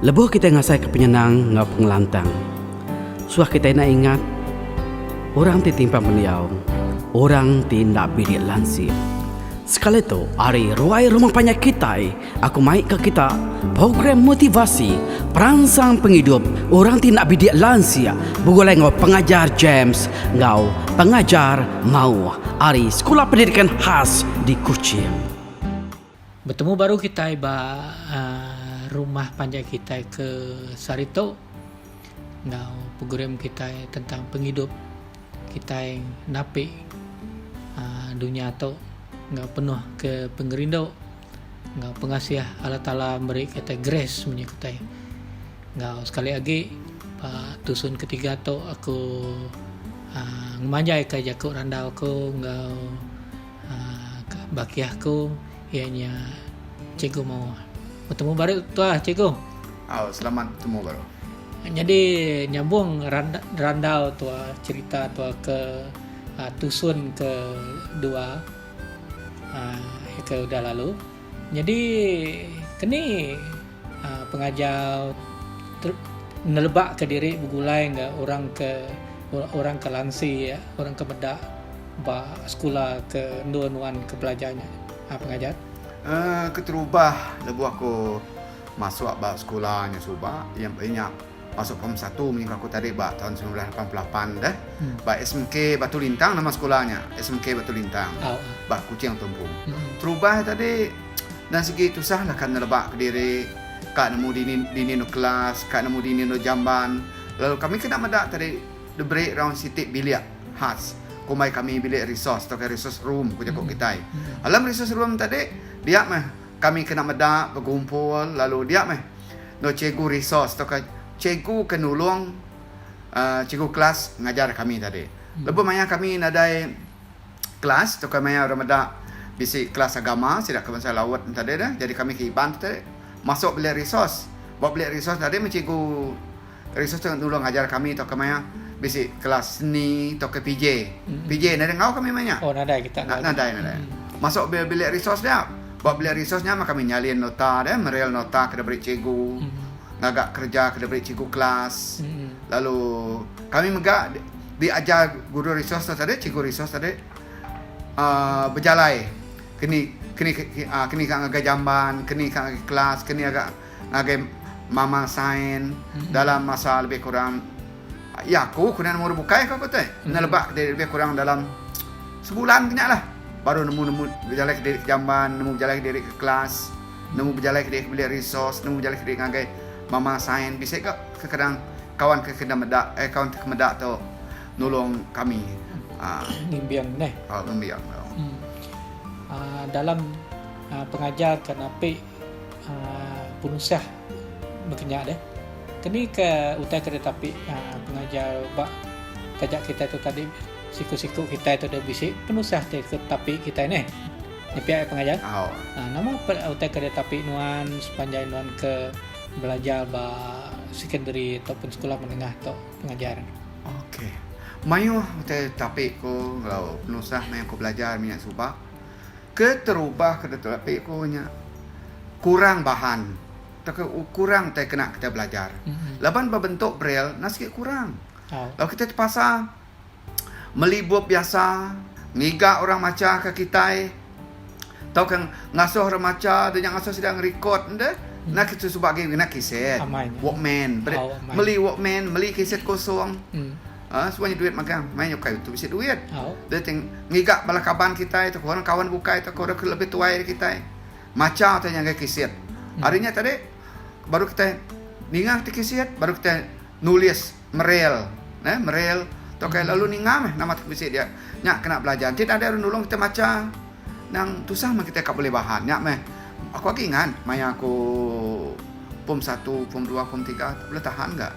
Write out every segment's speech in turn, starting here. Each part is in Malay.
Lebuh kita ngasai kepenyenang ngau pengelantang. Suah kita nak ingat orang ti timpa beliau, orang ti nak bidik lansi. Sekali tu hari ruai rumah panjang kita, aku mai ke kita program motivasi perangsang penghidup orang ti nak bidik lansia. Bugolai ngau pengajar James, ngau pengajar mau hari sekolah pendidikan khas di Kuching. Bertemu baru kita rumah panjang kita ke Sarito. Ngau program kita tentang penghidup kita yang napi dunia tu ngau penuh ke pengerindo, ngau pengasih Allah Ta'ala beri kita grace punya kita. Ngau sekali lagi tusun ketiga tu aku ngemanjai ke jakuk randau aku ngau baki aku ianya cikgu mau bertemu baru tu cikgu. Selamat bertemu baru. Jadi nyambung randau tu cerita tu ke tusun ke dua ke udah lalu. Jadi kini pengajar nelebak ke diri begulai enggak orang ke lansi ya, orang ke bedak ba sekolah ke nuan ke belajarnya pengajar. Keterubah lebu aku masuk ba sekolahnya subah yang banyak masuk form 1 minggu aku tadi ba tahun 1988 dah. Ba SMK Batu Lintang nama sekolahnya. SMK Batu Lintang. Ba Kuching Tumpung. Terubah tadi dan segi susah lah kan nelebak ke diri kak nemu dini no kelas, kak nemu dini no jamban. Lalu kami kena medak tadi the break round sitik bilik khas. Kumai kami bilik resource atau resource room ku jakok kita. Alam resource room tadi dia mah kami kena medak berkumpul lalu dia mah no cikgu resource atau cikgu kenulung cikgu kelas ngajar kami tadi. Lepas maya kami nadai kelas atau kami orang medak bisi kelas agama sidak kebangsa lawat tadi dah. Jadi kami kiban tadi masuk bilik resource. Bawa bilik resource tadi cikgu resource tu nulung ngajar kami atau kami bisi kelas seni atau ke PJ. PJ nada ngau kami banyak. Oh nada kita. Nada. Masuk bilik resource dia. Bawa bilik resource-nya maka kami nyalin nota dia, merel nota ke diberi cikgu. Ngagak kerja ke diberi cikgu kelas. Lalu kami megak diajar guru resource tadi, cikgu resource tadi berjalai. Kini ngagak jamban, kini ngagak kelas, kini ngagak mama sain dalam masa lebih kurang ya aku kena mau buka kau tu. Nelebak lebih kurang dalam sebulan kena lah. Baru nemu berjalan ke diri ke jamban, nemu berjalan ke diri ke kelas, nemu berjalan ke diri ke bilik resource, nemu berjalan ke diri ngagai mama sain. Bisa ke kadang kawan ke kena medak kawan ke medak tu nolong kami. Nimbiang neh. Nimbiang. Dalam pengajar kenapi punusah berkenyak deh. Kini ke utai kereta api pengajar bak kajak kita tu tadi siku-siku kita itu dah bisik penusah tapi kita ini pihak pengajar. Nama utai kereta api nuan sepanjang nuan ke belajar ba secondary ataupun sekolah menengah atau pengajaran. Okey. Mayu utai tapi ko kalau penusah mayu ko belajar minyak subak keterubah kereta api ko nya kurang bahan. Kurang kita kena kita belajar. Laban berbentuk braille nasikit kurang. Kalau kita terpaksa melibut biasa, ngiga orang maca ke kita, tahu kan ngasuh orang maca, dan yang ngasuh sedang record, nak kita sebagai nak kiset, Walkman, meli Walkman, meli kiset kosong, semuanya duit magang, main yokai tu bisa duit. Dia ting ngiga balakaban kita itu, orang kawan buka itu, orang lebih tua dari kita, maca atau yang kiset. Harinya tadi baru kita ningang kiset, baru kita nulis merel, merel. Tokai lalu ningam nama bisa dia nyak kena belajar. Tidak ada orang nolong kita maca. Nang tusah mah kita tak boleh bahan. Nyak meh. Aku lagi ingat maya aku form 1, form 2, form 3 tak boleh tahan enggak.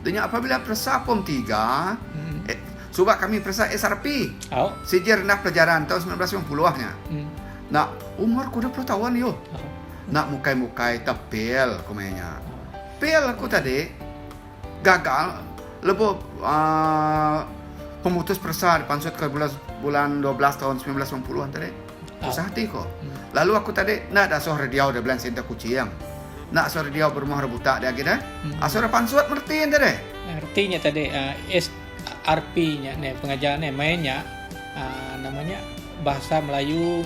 Dan apabila persa form 3 subak kami persa SRP. Sejarah rendah pelajaran tahun 1990-nya. Nak umur ku 20 tahun yo. Nak mukai-mukai tapel kumenya. Pel aku tadi gagal lepas pemutus persa pansut ke bulan 12 tahun 1990-an tadi. Susah hati kok. Lalu aku tadi nak dah soh radio dah bulan senta Kuching. nak suara dia berumah rebutak dia kita. Suara pansuat mertiin dia deh. Artinya tadi SRP-nya nih pengajarannya mainnya namanya bahasa Melayu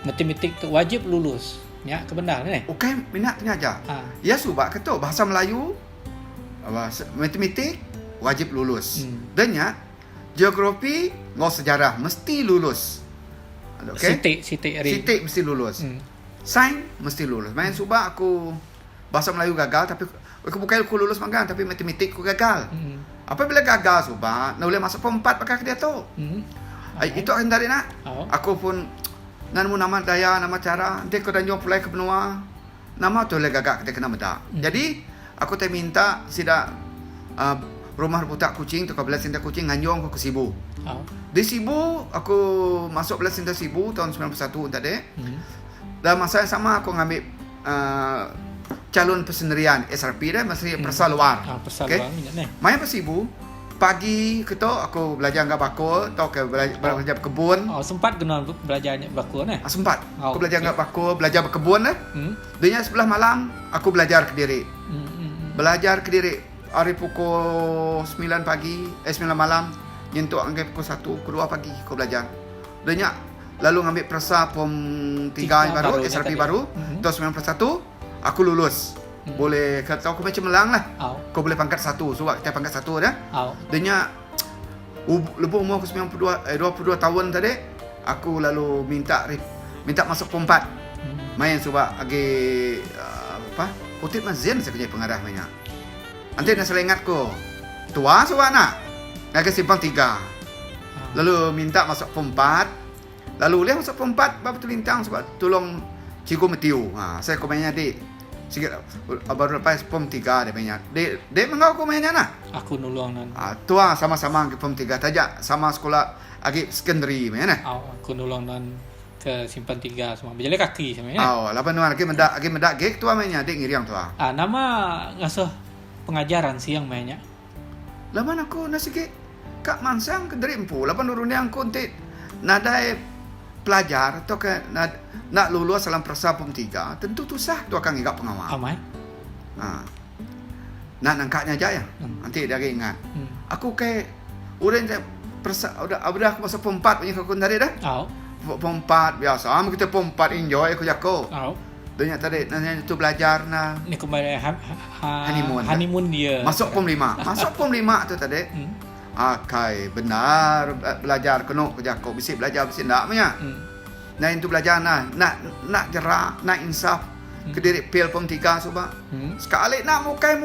matematik tu wajib lulus. Ya, kebenar nih. Okey, minat pengajar. Ya subak ketuk bahasa Melayu matematik wajib lulus. Dan ya geografi ngau sejarah mesti lulus. Okey. Sitik mesti lulus. Sains mesti lulus. Main subak aku bahasa Melayu gagal tapi aku bukan aku lulus magang tapi matematik aku gagal. Apabila gagal subak, nak boleh masuk form 4 pakai dia tu. Itu akan dari nak. Aku pun nama daya, nama cara. Nanti aku dah jumpa pulai ke benua. Nama tu boleh gagak kita kena medak. Jadi aku tak minta sida rumah rebutak kucing tu kau belas cinta kucing nganjong aku ke Sibu. Di Sibu aku masuk belas cinta Sibu tahun 91 tadi. Dan masa yang sama aku ngambil calon pesendirian SRP dah masih persal luar. Okay. Main ke Sibu pagi ketuk aku belajar angkat bakul atau ke belajar berkebun. Sempat kena belajar bakul nih. Sempat. Aku belajar angkat bakul, belajar berkebun dah. Dia sebelah malam aku belajar Kediri. Belajar Kediri hari pukul 9 pagi, 9 malam nyentuk angkat pukul 1, kedua pagi aku belajar. Dia lalu ngambil persa form 3 baru, SRP baru. Tahun 91 aku lulus. Boleh kata aku macam melang lah. Kau boleh pangkat 1. Sebab kita pangkat 1 dah. Dia lepas umur aku 22 tahun tadi, aku lalu minta masuk form 4. Main sebab agi Putit Mazin saya kerja pengarah banyak. Nanti nak salah ingat ko. Tua sebab nak. Agi simpang 3. Lalu minta masuk form 4. Lalu boleh masuk form 4 bab tu lintang sebab tolong Cikgu Matiu. Saya kau mainnya dik. Sikit baru lepas form 3 dia banyak. Dia mengau aku mainnya nak. Aku nulung nan. Tua sama-sama ke form 3 tajak sama sekolah agi secondary mainnya. Aku nulung nan ke simpan 3 semua. Berjalan kaki sama ya. Lapan nuan agi mendak gek tua mainnya dik ngiriang tua. Nama ngasuh pengajaran siang mainnya. Lapan aku nasi gek kak mansang ke dari empu. Lapan urun yang kuntit nadai pelajar atau ke nak lulus dalam persa form 3 tentu tu sah tu akan ingat pengawal. Amai. Nak nangkaknya aja ya. Nanti dia ingat. Aku ke urang persa udah aku masuk form 4 punya aku tadi dah. Form 4 biasa. Kita form 4 enjoy aku jako. Dunia tadi nanya tu belajar nah. Ni kembali honeymoon dia. Masuk form 5. Masuk form 5 tu tadi. Akai benar belajar kena kerja kau bisik belajar bisik ndak punya. Nah itu belajar nak jerak, nak insaf. Kediri pil form 3 coba. Sekali nak mukai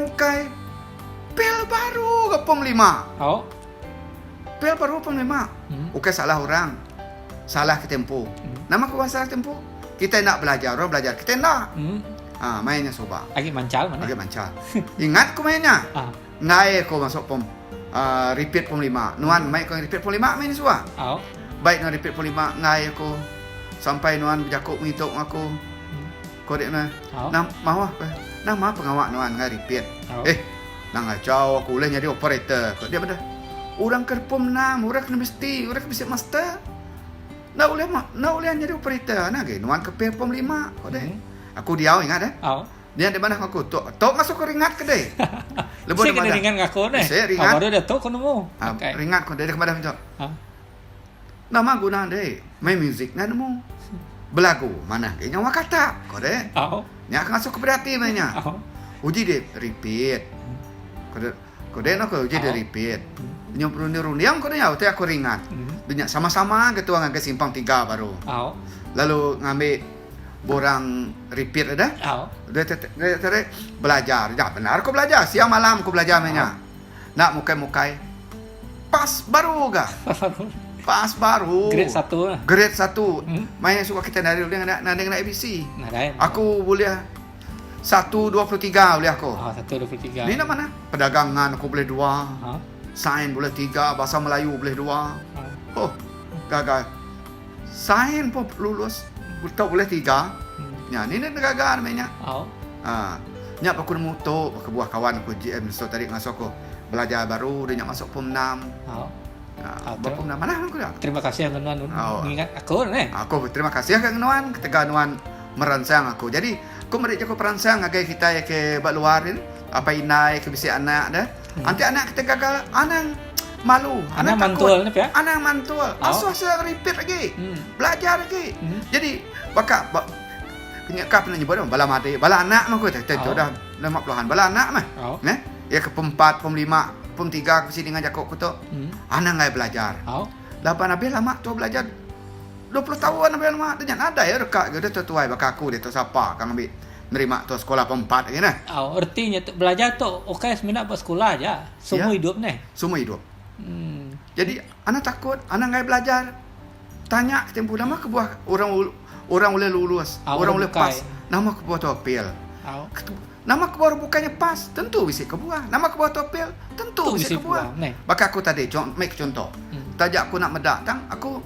pil baru ke form 5. Pil baru form 5. Bukan salah orang. Salah ke tempo. Nama kau salah tempo. Kita nak belajar, orang belajar. Kita nak. Mainnya coba. Lagi mancal mana? Lagi mancal. Ingat kau mainnya. Ngai kau masuk form repeat form 5. Nuan main kau repeat form 5 main semua. Baik nuan repeat form 5 ngai aku sampai nuan berjakuk menghitung aku. Kau dek na. Mahu apa? Nama pengawak nuan ngai repeat. Nang ngacau aku boleh jadi operator. Kau dia benda. Orang ke form 6, orang kena mesti, orang bisa master. Nak boleh jadi operator. Nah ke nuan ke form 5 kau dek. Aku diau ingat dah. Dia di mana aku tok masuk ke ringat ke deh. Lebih kena ringan ngaku deh. Saya ringat. Baru dah tok kono mo. Ringat ko deh kepada minta. Nama guna deh. Main music na mo. Belagu mana? Kayaknya wa kata ko deh. Nya masuk ke berarti mainnya. Uji deh repeat. Ko deh no ko uji deh repeat. Nyuruh yang ko deh aku ringat. Dunia sama-sama ketua ngake simpang 3 baru. Lalu ngambil borang repeat dah. Dia belajar. Ya benar aku belajar. Siang malam aku belajar mainnya. Nak mukai-mukai. Pas baru ga? Pas baru. Grade 1 lah. Grade 1. Main suka kita dari dengan ABC. Aku boleh 1.23 boleh aku. 1.23. Ni nak mana? Perdagangan aku boleh 2. Sains boleh 3. Bahasa Melayu boleh 2. Gagal. Sains pun lulus. Kau boleh 3. Ya, ni nak gagal mainnya. Nya aku nemu tu ke buah kawan aku GM so tadi masuk aku belajar baru dia nak masuk form 6. Form 6 mana aku dah. Terima kasih Nuan mengingat aku nih. Aku terima kasih Kang Nuan ketika Nuan merangsang aku. Jadi aku mereka aku perangsang agai kita ya ke bak luarin apa inai ke bisi anak dah. Nanti anak kita gagal anang malu, Anak takut. mantul ni ya. Anak mantul. Asuh saya repeat lagi. Belajar lagi. Jadi baka kenyakap nak nyebut bala mati, bala anak mah aku tu dah 50-an bala anak mah. Nah, ya ke pem-4, pem-5, pem-3 ke sini dengan jakok ku tu. Anak ngai belajar. Lapan habis lama tu belajar 20 tahun habis lama tu ada ya dekat dia tu tuai baka aku dia tu siapa kang ambil nerima tu sekolah pem-4 lagi nah. Artinya belajar tu okey seminat buat sekolah aja. Semua hidup ni. Semua hidup. Jadi anak takut, anak ngai belajar. Tanya tempoh nama ke buah orang boleh lulus, orang boleh pas. Nama ke buah tu apel. Nama ke buah bukannya pas, tentu bisa ke buah. Nama ke buah tu apel, tentu bisa ke buah. Baka aku tadi make contoh. Tajak aku nak medak tang, aku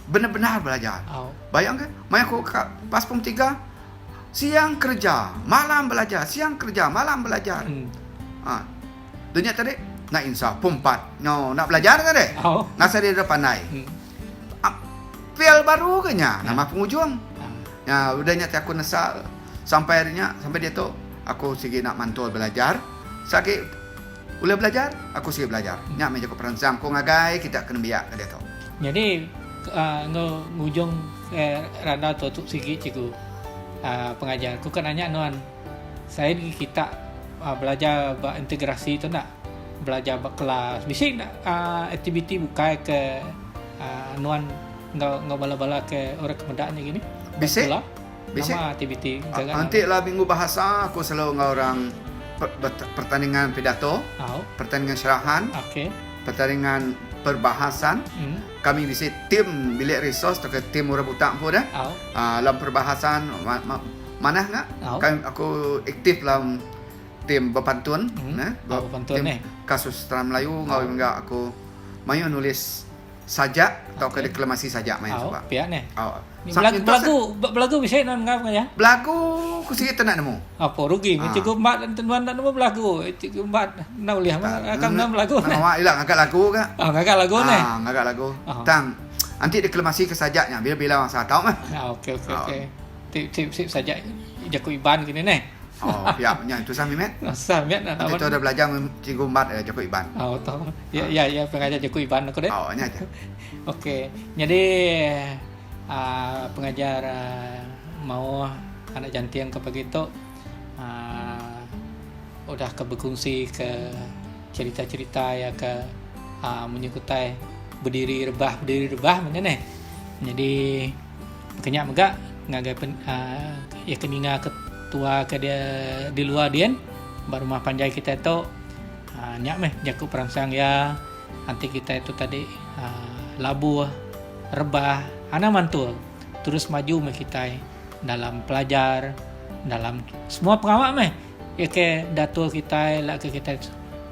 benar-benar belajar. Bayangkan, mai aku pas pem 3 siang kerja, malam belajar, siang kerja, malam belajar. Dunia tadi nak insaf pem 4. No, nak belajar kan deh? Nasa dia depan naik. Pial baru ke nya, nama penghujung. Ya, udahnya aku nesal sampai harinya sampai dia tu aku sigi nak mantul belajar. Sagi boleh belajar, aku sigi belajar. Nya meja aku perangsang ko ngagai kita kena biak ke dia tu. Jadi ngujung rada tu sigi cikgu pengajar. Ku kan nanya nuan. Saya di kita belajar integrasi tu nak belajar kelas. Bisa nak aktiviti bukai ke nuan Nggak bala-bala ke orang kemedaknya gini? Bisa. Nama aktiviti. Nanti lah minggu bahasa aku selalu dengan orang pertandingan pidato, pertandingan syarahan, pertandingan perbahasan. Kami bisa tim bilik resource atau tim orang butak pun dah. Dalam perbahasan mana enggak? Aku aktif dalam tim berpantun, berpantun tim kasus Seram Melayu. Enggak aku mayu nulis sajak atau deklamasi sajak main sebab. Pihak ni. Belagu bisa nak ngap ya? Belagu ku sikit nak nemu. Apa rugi? Cikgu mat tuan nak nemu belagu. Cikgu mat nak lihat akan nemu belagu. Awak hilang ngagak lagu ke? Ngagak lagu ni. Ngagak lagu. Tang nanti deklamasi ke sajaknya bila masa tahu mah. Okey. Tip sajak Jaku Iban gini ni. Pihaknya itu Sami Met. Sami Met nak. Kita dah belajar cikgu mat Jaku Iban. Tahu. Ya pengajar Jaku Iban aku deh. Nya aja. Okey. Jadi pengajar mau anak janti yang kepagi itu udah ke berkongsi ke cerita-cerita ya ke menyukutai berdiri rebah macam ni. Jadi kenyak megak ngagai ya keninga ketua ke dia di luar dia rumah panjai kita itu nyak meh jaku perangsang ya nanti kita itu tadi labu rebah anak mantul terus maju meh kita dalam pelajar dalam semua pengawak meh ya ke datul kita lah ke kita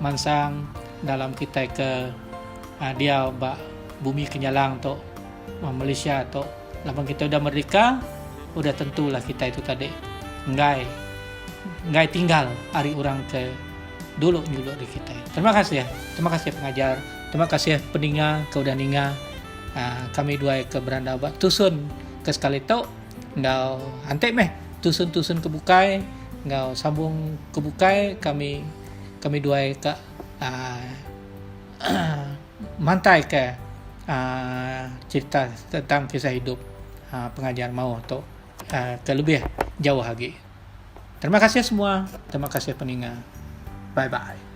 mansang dalam kita ke dia bumi kenyalang tu Malaysia tu lapan kita udah merdeka udah tentulah kita itu tadi ngai tinggal hari orang ke dulu di kita. Terima kasih pengajar, terima kasih peninga ke udah ninga kami dua ke beranda buat tusun ke sekali tu ngau antek meh tusun kebukai ngau sambung kebukai kami dua ke mantai ke cerita tentang kisah hidup pengajar mau atau ke lebih jauh lagi. Terima kasih semua. Terima kasih peninga. Bye-bye.